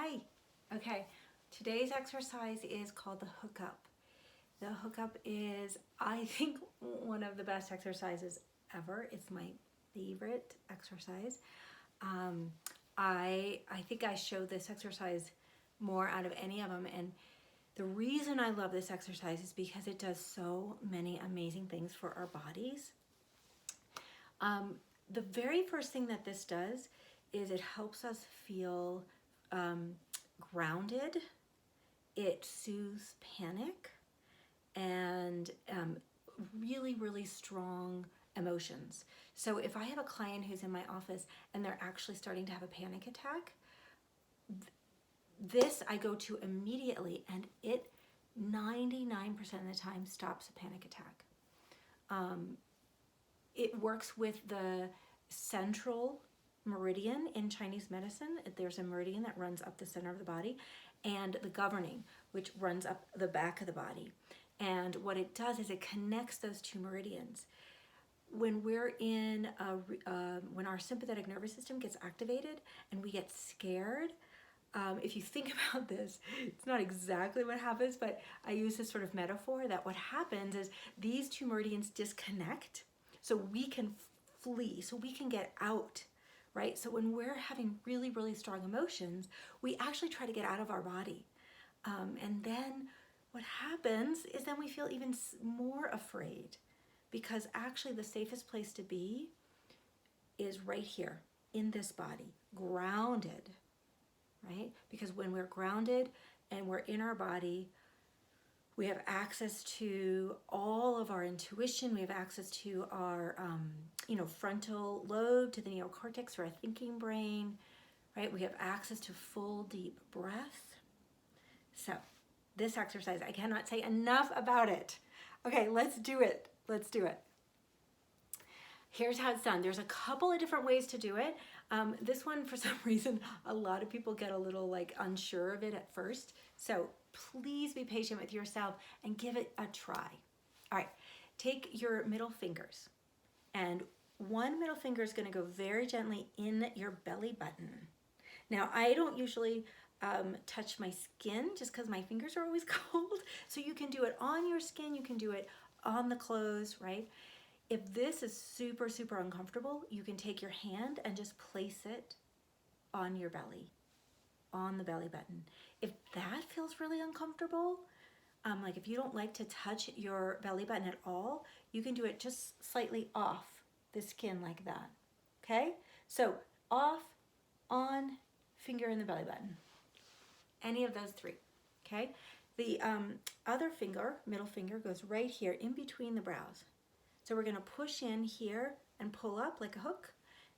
Hi. Okay, today's exercise is called the hookup. The hookup is, I think, one of the best exercises ever. It's my favorite exercise. Um, I think I show this exercise more out of any of them, and the reason I love this exercise is because it does so many amazing things for our bodies. Um, the very first thing that this does is it helps us feel um, grounded. It soothes panic and really, really strong emotions. So if I have a client who's in my office and they're actually starting to have a panic attack, this I go to immediately, and it 99% of the time stops a panic attack. It works with the central meridian in Chinese medicine. There's a meridian that runs up the center of the body, and the governing, which runs up the back of the body. And what it does is it connects those two meridians. When we're when our sympathetic nervous system gets activated and we get scared, if you think about this, it's not exactly what happens, but I use this sort of metaphor that what happens is these two meridians disconnect so we can flee, so we can get out, right? So when we're having really, really strong emotions, we actually try to get out of our body. And then what happens is then we feel even more afraid, because actually the safest place to be is right here in this body, grounded, right? Because when we're grounded and we're in our body, we have access to all of our intuition. We have access to our, frontal lobe, to the neocortex, or our thinking brain, right? We have access to full, deep breath. So this exercise, I cannot say enough about it. Okay, let's do it. Let's do it. Here's how it's done. There's a couple of different ways to do it. This one, for some reason, a lot of people get a little unsure of it at first. So please be patient with yourself and give it a try. All right, take your middle fingers, and one middle finger is going to go very gently in your belly button. Now, I don't usually touch my skin just because my fingers are always cold. So you can do it on your skin, you can do it on the clothes, right? If this is super, super uncomfortable, you can take your hand and just place it on your belly, on the belly button. If that feels really uncomfortable, like if you don't like to touch your belly button at all, you can do it just slightly off the skin like that, okay? So off, on, finger in the belly button. Any of those three, okay? The other finger, middle finger, goes right here in between the brows. So we're going to push in here and pull up like a hook,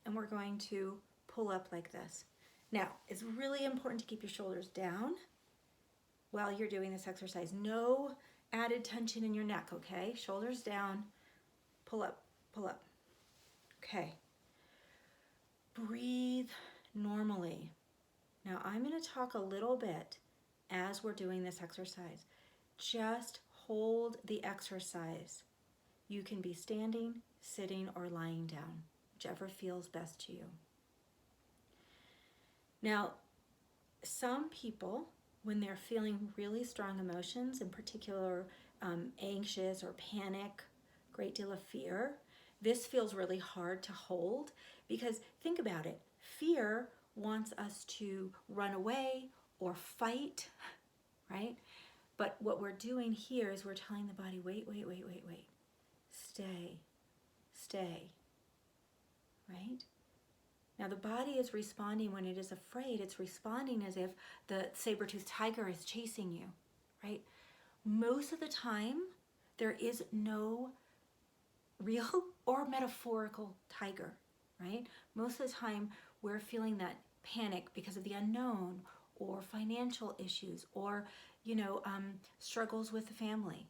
and we're going to pull up like this. Now, it's really important to keep your shoulders down while you're doing this exercise. No added tension in your neck, okay? Shoulders down, pull up, pull up. Okay. Breathe normally. Now, I'm going to talk a little bit as we're doing this exercise. Just hold the exercise. You can be standing, sitting, or lying down, whichever feels best to you. Now, some people, when they're feeling really strong emotions, in particular anxious or panic, great deal of fear, this feels really hard to hold, because think about it. Fear wants us to run away or fight, right? But what we're doing here is we're telling the body, wait, wait, wait, wait, wait. Stay, stay, right? Now the body is responding when it is afraid. It's responding as if the saber-toothed tiger is chasing you, right? Most of the time, there is no real or metaphorical tiger, right? Most of the time, we're feeling that panic because of the unknown, or financial issues, or struggles with the family,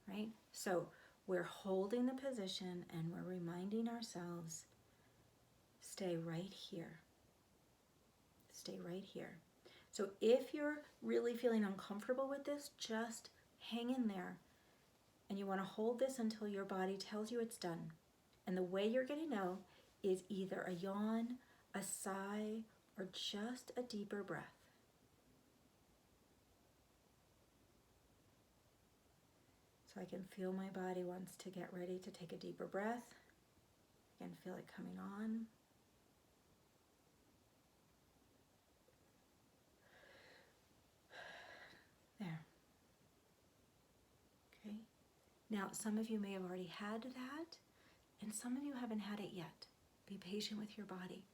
right? So we're holding the position and we're reminding ourselves, stay right here. Stay right here. So if you're really feeling uncomfortable with this, just hang in there. And you want to hold this until your body tells you it's done. And the way you're going to know is either a yawn, a sigh, or just a deeper breath. So I can feel my body wants to get ready to take a deeper breath. I can feel it coming on. There. Okay. Now, some of you may have already had that, and some of you haven't had it yet. Be patient with your body.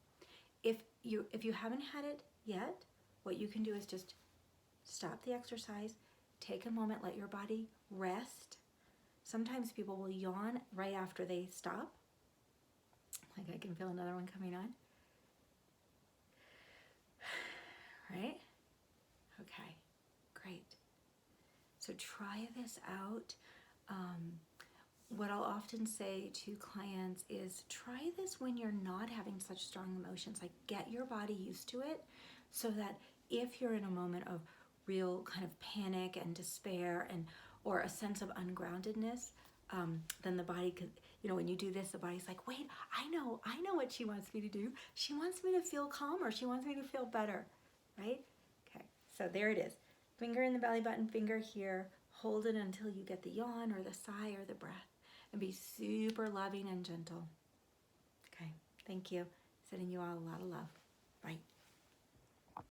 If you haven't had it yet, what you can do is just stop the exercise, take a moment, let your body rest. Sometimes people will yawn right after they stop. Like I can feel another one coming on. Right? Okay, great. So try this out. What I'll often say to clients is try this when you're not having such strong emotions. Like get your body used to it so that if you're in a moment of real kind of panic and despair and or a sense of ungroundedness, then the body could, when you do this, the body's like, wait, I know what she wants me to do. She wants me to feel calmer. She wants me to feel better, right? Okay, so there it is. Finger in the belly button, finger here. Hold it until you get the yawn or the sigh or the breath. And be super loving and gentle. Okay, thank you. Sending you all a lot of love. Bye.